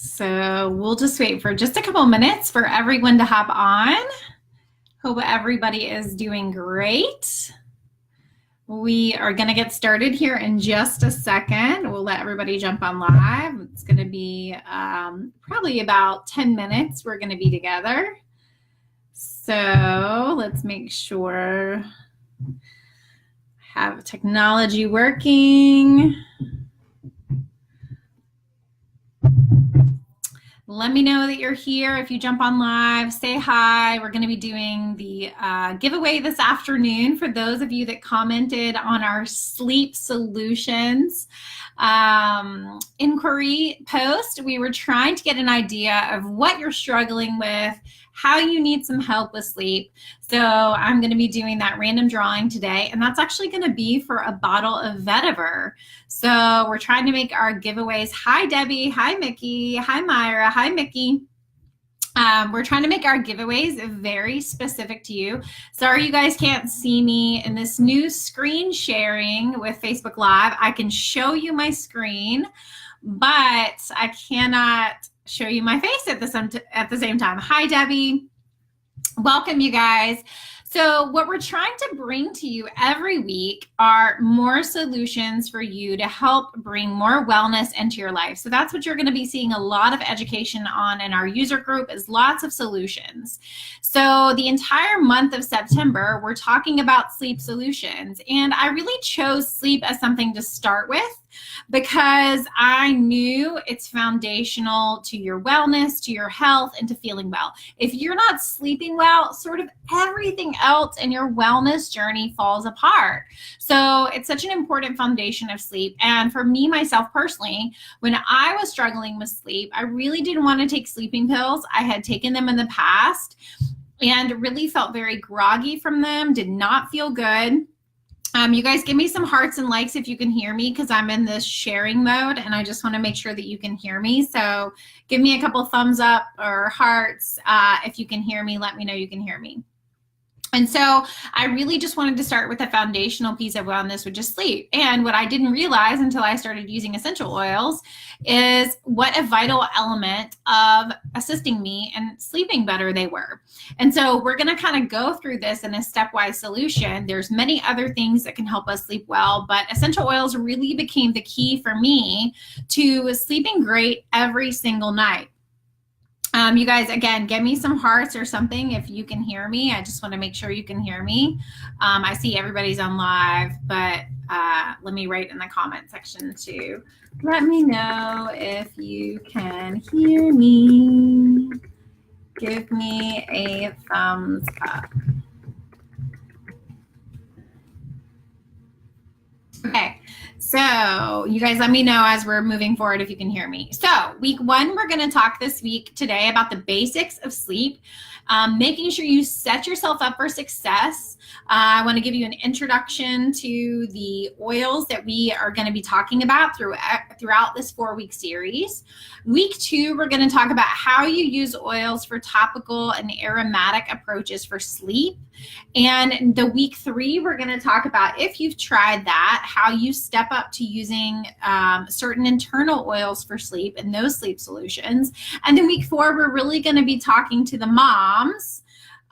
So we'll just wait for just a couple minutes for everyone to hop on. Hope everybody is doing great. We are going to get started here in just a second. We'll let everybody jump on live. It's going to be probably about 10 minutes we're going to be together. So let's make sure I have technology working. Let me know that you're here. If you jump on live, say hi. We're going to be doing the giveaway this afternoon for those of you that commented on our sleep solutions inquiry post. We were trying to get an idea of what you're struggling with, how you need some help with sleep. So I'm going to be doing that random drawing today, and that's actually going to be for a bottle of vetiver. So we're trying to make our giveaways. Hi, Debbie. Hi, Mickey. Hi, Myra. Hi, Mickey. We're trying to make our giveaways very specific to you. Sorry you guys can't see me in this new screen sharing with Facebook Live. I can show you my screen, but I cannot show you my face at the same time. Hi, Debbie. Welcome, you guys. So what we're trying to bring to you every week are more solutions for you to help bring more wellness into your life. So that's what you're going to be seeing a lot of education on in our user group, is lots of solutions. So the entire month of September, we're talking about sleep solutions. And I really chose sleep as something to start with, because I knew it's foundational to your wellness, to your health, and to feeling well. If you're not sleeping well, sort of everything else in your wellness journey falls apart. So it's such an important foundation of sleep. And for me, myself personally, when I was struggling with sleep, I really didn't want to take sleeping pills. I had taken them in the past and really felt very groggy from them, did not feel good. You guys give me some hearts and likes if you can hear me, because I'm in this sharing mode and I just want to make sure that you can hear me. So give me a couple thumbs up or hearts. If you can hear me, let me know you can hear me. And so I really just wanted to start with a foundational piece of wellness, which is sleep. And what I didn't realize until I started using essential oils is what a vital element of assisting me in sleeping better they were. And so we're going to kind of go through this in a stepwise solution. There's many other things that can help us sleep well, but essential oils really became the key for me to sleeping great every single night. You guys, again, give me some hearts or something if you can hear me. I just want to make sure you can hear me. I see everybody's on live, but let me write in the comment section too. Let me know if you can hear me. Give me a thumbs up. Okay. So you guys let me know as we're moving forward if you can hear me. So week one, we're going to talk this week today about the basics of sleep, making sure you set yourself up for success. I want to give you an introduction to the oils that we are going to be talking about throughout this 4-week series. Week two, we're going to talk about how you use oils for topical and aromatic approaches for sleep. And the week three, we're going to talk about, if you've tried that, how you step up to using certain internal oils for sleep and those sleep solutions. And then week four, we're really going to be talking to the moms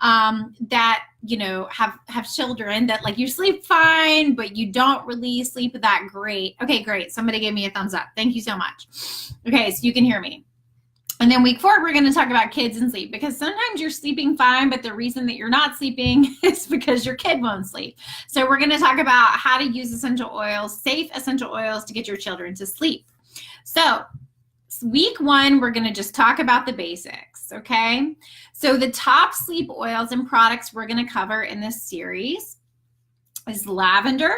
that, you know, have children that, like, you sleep fine, but you don't really sleep that great. Okay, great. Somebody gave me a thumbs up. Thank you so much. Okay, so you can hear me. And then week four, we're going to talk about kids and sleep, because sometimes you're sleeping fine, but the reason that you're not sleeping is because your kid won't sleep. So we're going to talk about how to use essential oils, safe essential oils, to get your children to sleep. So week one, we're going to just talk about the basics, okay? So the top sleep oils and products we're going to cover in this series is lavender.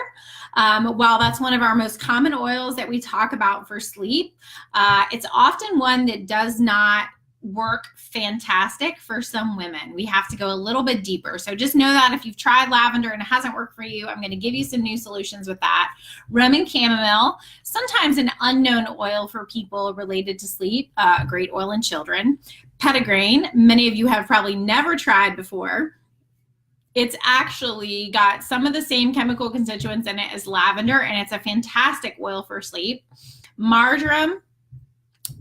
While that's one of our most common oils that we talk about for sleep, it's often one that does not work fantastic for some women. We have to go a little bit deeper. So just know that if you've tried lavender and it hasn't worked for you, I'm going to give you some new solutions with that. Rum and chamomile, sometimes an unknown oil for people related to sleep, great oil in children. Petitgrain, many of you have probably never tried before. It's actually got some of the same chemical constituents in it as lavender, and it's a fantastic oil for sleep. Marjoram,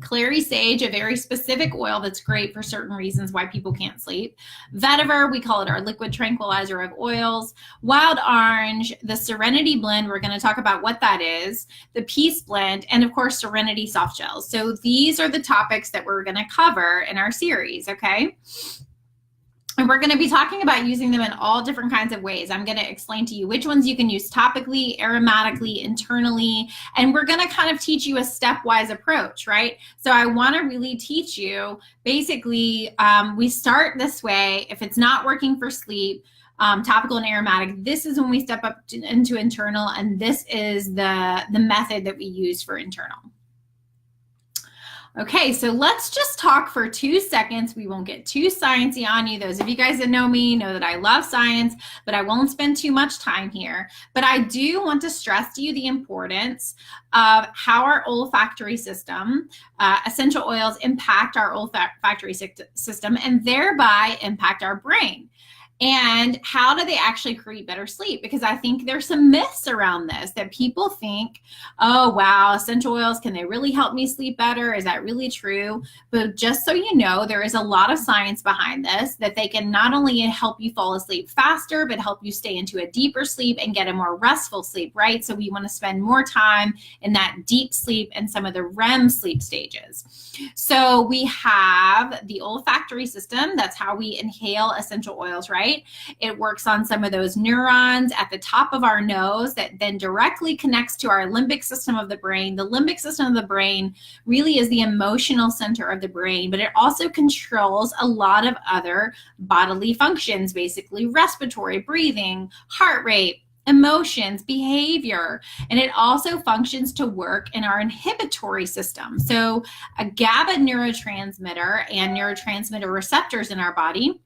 Clary sage, a very specific oil that's great for certain reasons why people can't sleep. Vetiver, we call it our liquid tranquilizer of oils. Wild orange, the serenity blend, we're going to talk about what that is, the peace blend, and of course serenity soft gels. So these are the topics that we're going to cover in our series, okay? And we're going to be talking about using them in all different kinds of ways. I'm going to explain to you which ones you can use topically, aromatically, internally, and we're going to kind of teach you a stepwise approach, right? So I want to really teach you, basically, we start this way. If it's not working for sleep, topical and aromatic, this is when we step up into internal, and this is the method that we use for internal. Okay, so let's just talk for 2 seconds. We won't get too sciencey on you. Those of you guys that know me know that I love science, but I won't spend too much time here. But I do want to stress to you the importance of how our olfactory system, essential oils impact our olfactory system and thereby impact our brain. And how do they actually create better sleep? Because I think there's some myths around this that people think, oh, wow, essential oils, can they really help me sleep better? Is that really true? But just so you know, there is a lot of science behind this, that they can not only help you fall asleep faster, but help you stay into a deeper sleep and get a more restful sleep, right? So we want to spend more time in that deep sleep and some of the REM sleep stages. So we have the olfactory system. That's how we inhale essential oils, right? It works on some of those neurons at the top of our nose that then directly connects to our limbic system of the brain. The limbic system of the brain really is the emotional center of the brain, but it also controls a lot of other bodily functions, basically respiratory, breathing, heart rate, emotions, behavior, and it also functions to work in our inhibitory system. So a GABA neurotransmitter and neurotransmitter receptors in our body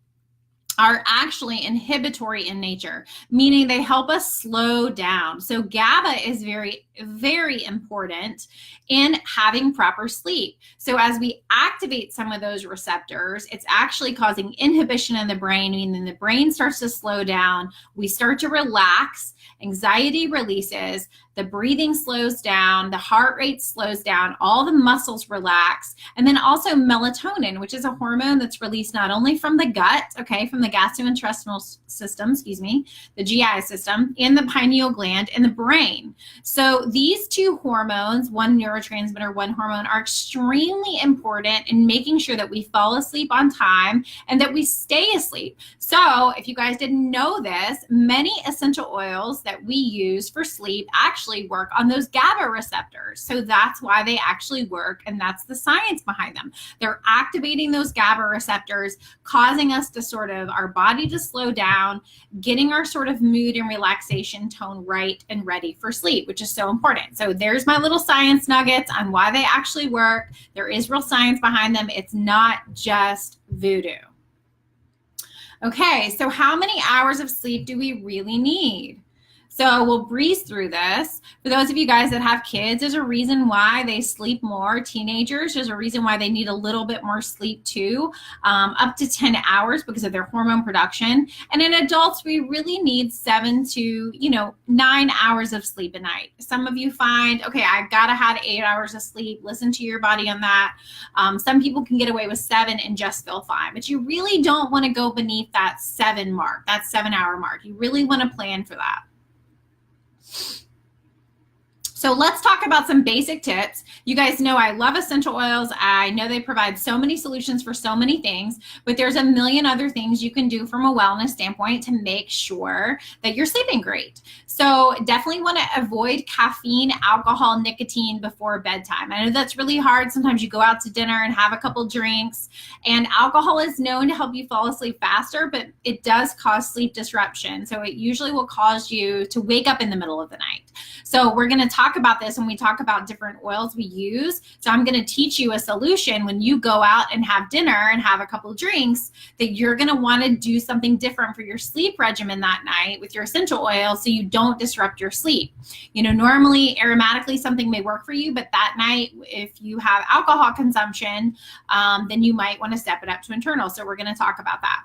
are actually inhibitory in nature, meaning they help us slow down. So GABA is very, very important in having proper sleep. So as we activate some of those receptors, it's actually causing inhibition in the brain, meaning the brain starts to slow down, we start to relax, anxiety releases, the breathing slows down, the heart rate slows down, all the muscles relax, and then also melatonin, which is a hormone that's released not only from the gut, okay, from the gastrointestinal system, the GI system, and the pineal gland in the brain. So these two hormones, one neurotransmitter, one hormone, are extremely important in making sure that we fall asleep on time and that we stay asleep. So if you guys didn't know this, many essential oils that we use for sleep actually work on those GABA receptors. So that's why they actually work, and that's the science behind them. They're activating those GABA receptors, causing us to sort of, our body to slow down, getting our sort of mood and relaxation tone right and ready for sleep, which is so important. So there's my little science nuggets on why they actually work. There is real science behind them. It's not just voodoo. Okay, so how many hours of sleep do we really need? So we'll breeze through this. For those of you guys that have kids, there's a reason why they sleep more. Teenagers, there's a reason why they need a little bit more sleep too, up to 10 hours because of their hormone production. And in adults, we really need 7 to 9 hours of sleep a night. Some of you find, okay, I've got to have 8 hours of sleep. Listen to your body on that. Some people can get away with 7 and just feel fine, but you really don't want to go beneath that 7 mark, that 7-hour mark. You really want to plan for that. So let's talk about some basic tips. You guys know I love essential oils. I know they provide so many solutions for so many things, but there's a million other things you can do from a wellness standpoint to make sure that you're sleeping great. So definitely want to avoid caffeine, alcohol, nicotine before bedtime. I know that's really hard. Sometimes you go out to dinner and have a couple drinks, and alcohol is known to help you fall asleep faster, but it does cause sleep disruption. So it usually will cause you to wake up in the middle of the night. So we're going to talk about this when we talk about different oils we use. So I'm going to teach you a solution when you go out and have dinner and have a couple of drinks, that you're going to want to do something different for your sleep regimen that night with your essential oil so you don't disrupt your sleep. Normally aromatically something may work for you, but that night if you have alcohol consumption, then you might want to step it up to internal. So we're going to talk about that.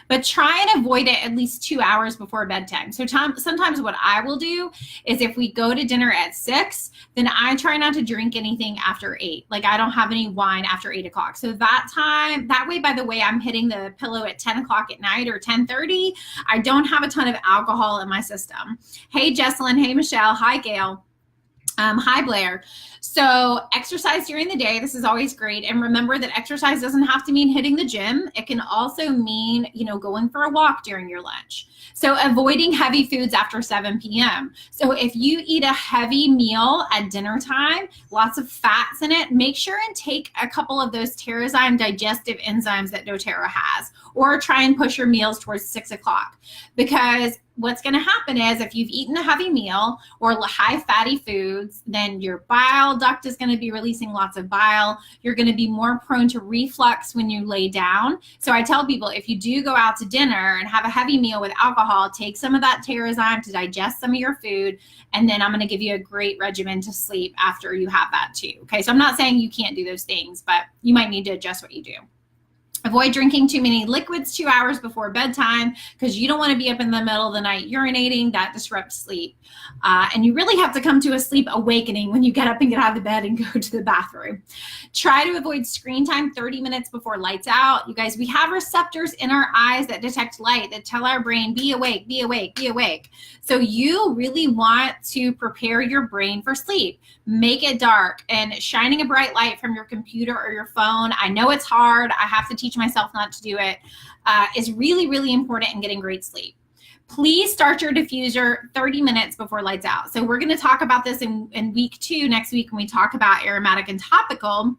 but try and avoid it at least 2 hours before bedtime. So sometimes what I will do is if we go to dinner at 6, then I try not to drink anything after 8. Like I don't have any wine after 8 o'clock. So that way, by the way, I'm hitting the pillow at 10 o'clock at night or 10:30. I don't have a ton of alcohol in my system. Hey, Jesselyn. Hey, Michelle. Hi, Gail. Hi, Blair. So exercise during the day. This is always great. And remember that exercise doesn't have to mean hitting the gym. It can also mean, going for a walk during your lunch. So avoiding heavy foods after 7 p.m. So if you eat a heavy meal at dinner time, lots of fats in it, make sure and take a couple of those terrazyme digestive enzymes that doTERRA has, or try and push your meals towards 6 o'clock. Because what's going to happen is if you've eaten a heavy meal or high fatty foods, then your bile duct is going to be releasing lots of bile. You're going to be more prone to reflux when you lay down. So I tell people, if you do go out to dinner and have a heavy meal with alcohol, take some of that terrazyme to digest some of your food. And then I'm going to give you a great regimen to sleep after you have that too. Okay. So I'm not saying you can't do those things, but you might need to adjust what you do. Avoid drinking too many liquids 2 hours before bedtime because you don't want to be up in the middle of the night urinating. That disrupts sleep. And you really have to come to a sleep awakening when you get up and get out of the bed and go to the bathroom. Try to avoid screen time 30 minutes before lights out. You guys, we have receptors in our eyes that detect light that tell our brain, be awake, be awake, be awake. So you really want to prepare your brain for sleep. Make it dark, and shining a bright light from your computer or your phone. I know it's hard. I have to teach myself not to do it, is really, really important in getting great sleep. Please start your diffuser 30 minutes before lights out. So we're going to talk about this in week 2 next week when we talk about aromatic and topical.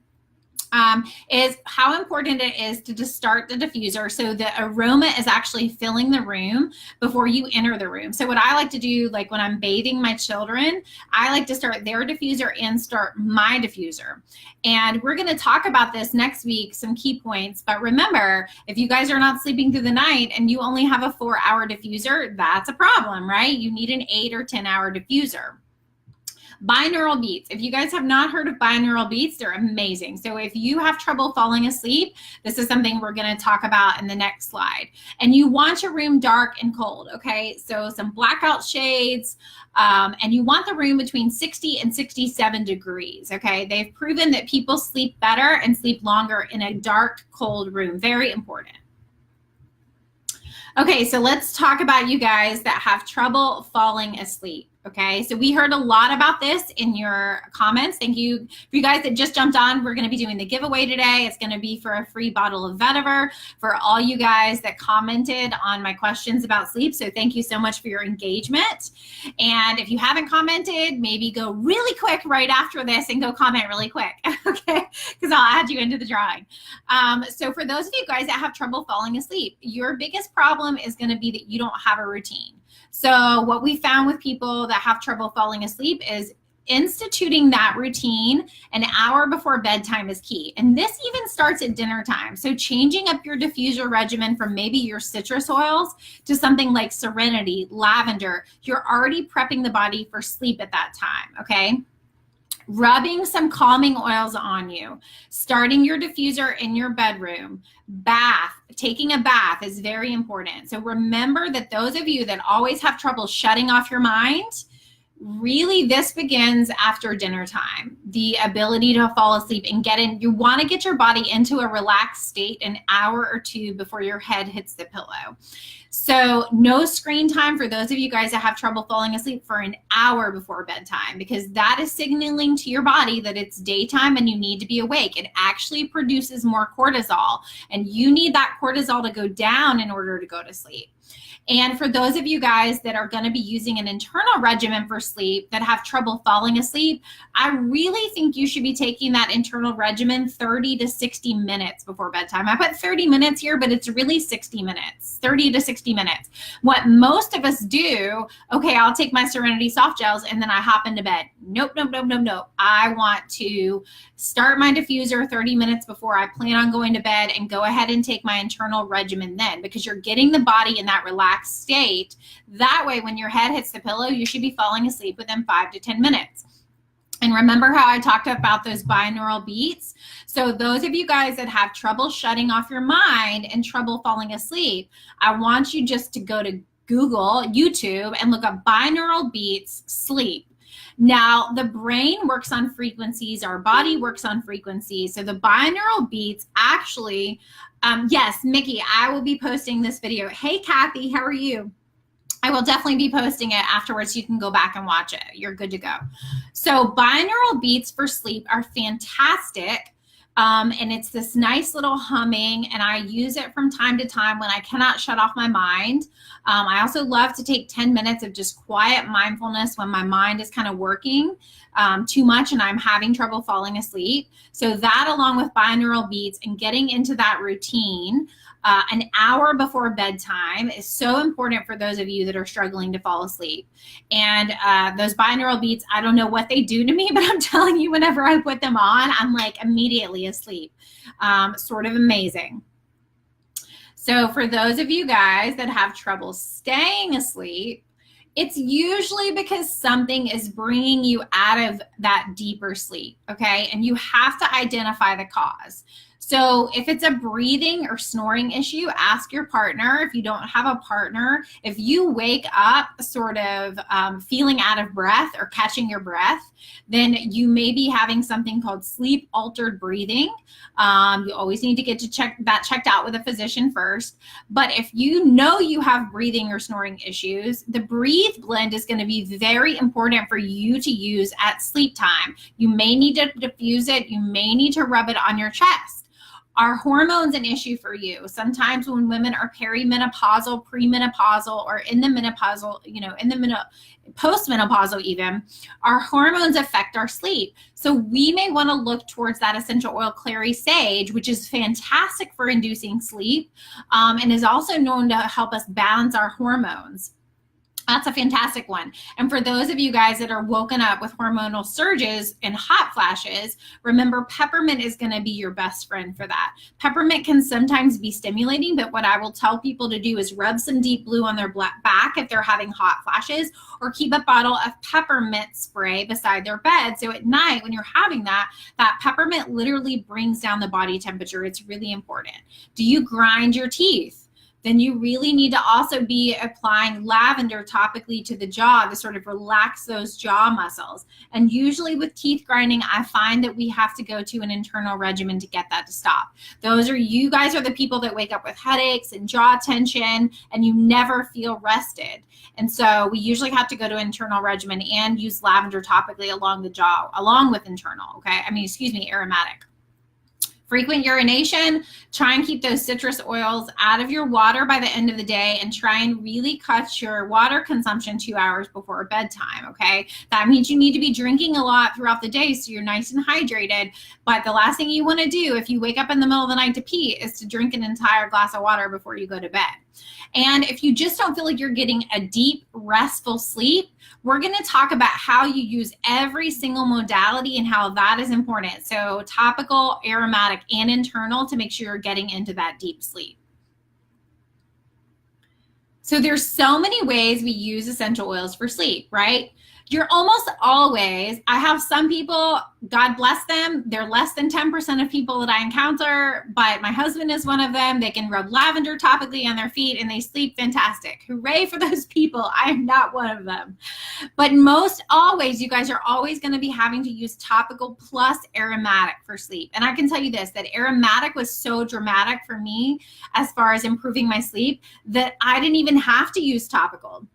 Is how important it is to just start the diffuser so the aroma is actually filling the room before you enter the room. So what I like to do, like when I'm bathing my children, I like to start their diffuser and start my diffuser. And we're going to talk about this next week, some key points. But remember, if you guys are not sleeping through the night and you only have a 4-hour diffuser, that's a problem, right? You need an 8 or 10-hour diffuser. Binaural beats. If you guys have not heard of binaural beats, they're amazing. So if you have trouble falling asleep, this is something we're going to talk about in the next slide. And you want your room dark and cold, okay? So some blackout shades, and you want the room between 60 and 67 degrees, okay? They've proven that people sleep better and sleep longer in a dark, cold room. Very important. Okay, so let's talk about you guys that have trouble falling asleep. Okay, so we heard a lot about this in your comments. Thank you for you guys that just jumped on. We're going to be doing the giveaway today. It's going to be for a free bottle of vetiver for all you guys that commented on my questions about sleep. So thank you so much for your engagement. And if you haven't commented, maybe go really quick right after this and go comment really quick, okay? Because I'll add you into the drawing. So for those of you guys that have trouble falling asleep, your biggest problem is going to be that you don't have a routine. So what we found with people that have trouble falling asleep is instituting that routine an hour before bedtime is key. And this even starts at dinner time. So changing up your diffuser regimen from maybe your citrus oils to something like serenity, lavender, you're already prepping the body for sleep at that time, okay? Rubbing some calming oils on you, starting your diffuser in your bedroom, bath, taking a bath is very important. So remember that those of you that always have trouble shutting off your mind, really this begins after dinner time. The ability to fall asleep and you want to get your body into a relaxed state an hour or 2 before your head hits the pillow. So no screen time for those of you guys that have trouble falling asleep for an hour before bedtime, because that is signaling to your body that it's daytime and you need to be awake. It actually produces more cortisol, and you need that cortisol to go down in order to go to sleep. And for those of you guys that are going to be using an internal regimen for sleep that have trouble falling asleep, I really think you should be taking that internal regimen 30 to 60 minutes before bedtime. I put 30 minutes here, but it's really 60 minutes, 30 to 60 minutes. What most of us do, okay, I'll take my Serenity soft gels and then I hop into bed. Nope, nope, nope, nope, nope. I want to start my diffuser 30 minutes before I plan on going to bed and go ahead and take my internal regimen then, because you're getting the body in that relaxed state. That way, when your head hits the pillow, you should be falling asleep within 5 to 10 minutes. And remember how I talked about those binaural beats? So those of you guys that have trouble shutting off your mind and trouble falling asleep, I want you just to go to Google, YouTube, and look up binaural beats sleep. Now, the brain works on frequencies, our body works on frequencies. So the binaural beats actually, yes, Mickey, I will be posting this video. Hey, Kathy, how are you? I will definitely be posting it afterwards. You can go back and watch it. You're good to go. So binaural beats for sleep are fantastic. And it's this nice little humming, and I use it from time to time when I cannot shut off my mind. I also love to take 10 minutes of just quiet mindfulness when my mind is kind of working too much and I'm having trouble falling asleep. So that, along with binaural beats and getting into that routine an hour before bedtime, is so important for those of you that are struggling to fall asleep. And those binaural beats, I don't know what they do to me, but I'm telling you, whenever I put them on, I'm like immediately asleep. Sort of amazing. So for those of you guys that have trouble staying asleep, it's usually because something is bringing you out of that deeper sleep, okay? And you have to identify the cause. So if it's a breathing or snoring issue, ask your partner. If you don't have a partner, if you wake up sort of feeling out of breath or catching your breath, then you may be having something called sleep altered breathing. You always need to get that checked out with a physician first. But if you know you have breathing or snoring issues, the Breathe blend is going to be very important for you to use at sleep time. You may need to diffuse it. You may need to rub it on your chest. Are hormones an issue for you? Sometimes when women are perimenopausal, premenopausal, or in the menopausal, postmenopausal even, our hormones affect our sleep. So we may want to look towards that essential oil clary sage, which is fantastic for inducing sleep, and is also known to help us balance our hormones. That's a fantastic one. And for those of you guys that are woken up with hormonal surges and hot flashes, remember peppermint is going to be your best friend for that. Peppermint can sometimes be stimulating, but what I will tell people to do is rub some deep blue on their back if they're having hot flashes, or keep a bottle of peppermint spray beside their bed. So at night when you're having that peppermint literally brings down the body temperature. It's really important. Do you grind your teeth? Then you really need to also be applying lavender topically to the jaw to sort of relax those jaw muscles. And usually with teeth grinding, I find that we have to go to an internal regimen to get that to stop. You guys are the people that wake up with headaches and jaw tension, and you never feel rested. And so we usually have to go to internal regimen and use lavender topically along the jaw, along with internal, aromatic. Frequent urination, try and keep those citrus oils out of your water by the end of the day, and try and really cut your water consumption 2 hours before bedtime, okay? That means you need to be drinking a lot throughout the day so you're nice and hydrated, but the last thing you want to do if you wake up in the middle of the night to pee is to drink an entire glass of water before you go to bed. And if you just don't feel like you're getting a deep, restful sleep, we're going to talk about how you use every single modality and how that is important. So topical, aromatic, and internal, to make sure you're getting into that deep sleep. So there's so many ways we use essential oils for sleep, right? You're almost always, I have some people, God bless them, they're less than 10% of people that I encounter, but my husband is one of them. They can rub lavender topically on their feet and they sleep fantastic. Hooray for those people. I am not one of them. But most always, you guys are always going to be having to use topical plus aromatic for sleep. And I can tell you this, that aromatic was so dramatic for me as far as improving my sleep that I didn't even have to use topical.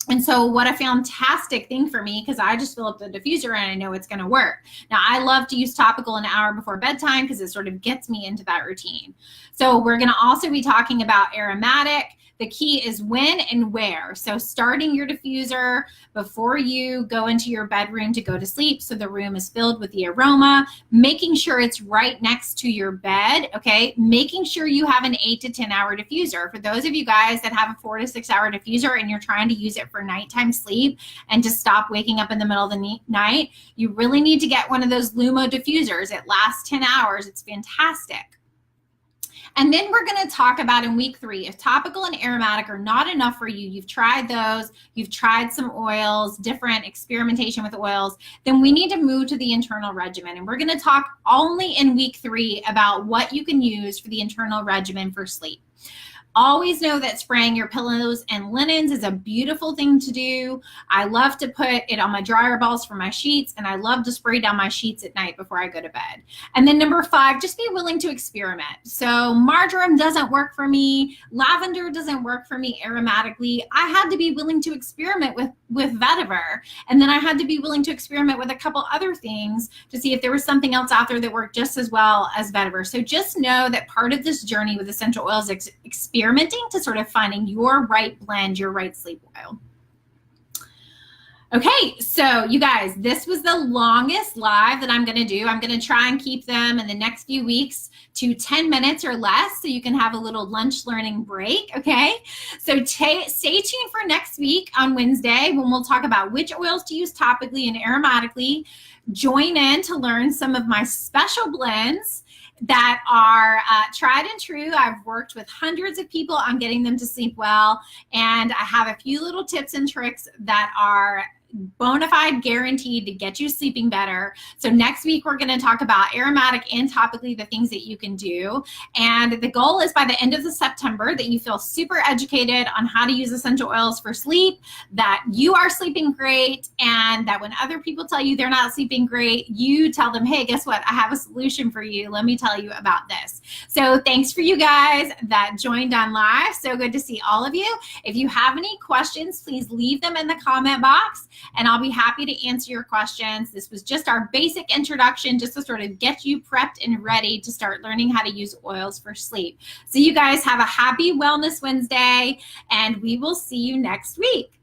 And so what a fantastic thing for me, because I just fill up the diffuser and I know it's going to work. Now, I love to use topical an hour before bedtime because it sort of gets me into that routine. So we're going to also be talking about aromatic. The key is when and where. So starting your diffuser before you go into your bedroom to go to sleep, so the room is filled with the aroma, making sure it's right next to your bed, okay? Making sure you have an 8 to 10 hour diffuser. For those of you guys that have a 4 to 6 hour diffuser and you're trying to use it for nighttime sleep and to stop waking up in the middle of the night, you really need to get one of those Lumo diffusers. It lasts 10 hours. It's fantastic. And then we're going to talk about in week 3, if topical and aromatic are not enough for you, you've tried those, you've tried some oils, different experimentation with oils, then we need to move to the internal regimen. And we're going to talk only in week 3 about what you can use for the internal regimen for sleep. Always know that spraying your pillows and linens is a beautiful thing to do. I love to put it on my dryer balls for my sheets, and I love to spray down my sheets at night before I go to bed. And then number 5, just be willing to experiment. So marjoram doesn't work for me. Lavender doesn't work for me aromatically. I had to be willing to experiment with vetiver. And then I had to be willing to experiment with a couple other things to see if there was something else out there that worked just as well as vetiver. So just know that part of this journey with essential oils is experimenting to sort of finding your right blend, your right sleep oil. Okay, so you guys, this was the longest live that I'm going to do. I'm going to try and keep them in the next few weeks to 10 minutes or less so you can have a little lunch learning break, okay? So stay tuned for next week on Wednesday when we'll talk about which oils to use topically and aromatically. Join in to learn some of my special blends that are tried and true. I've worked with hundreds of people on getting them to sleep well, and I have a few little tips and tricks that are bona fide guaranteed to get you sleeping better. So next week, we're going to talk about aromatic and topically, the things that you can do. And the goal is by the end of the September that you feel super educated on how to use essential oils for sleep, that you are sleeping great, and that when other people tell you they're not sleeping great, you tell them, hey, guess what? I have a solution for you. Let me tell you about this. So thanks for you guys that joined on live. So good to see all of you. If you have any questions, please leave them in the comment box, and I'll be happy to answer your questions. This was just our basic introduction, just to sort of get you prepped and ready to start learning how to use oils for sleep. So you guys have a happy Wellness Wednesday, and we will see you next week.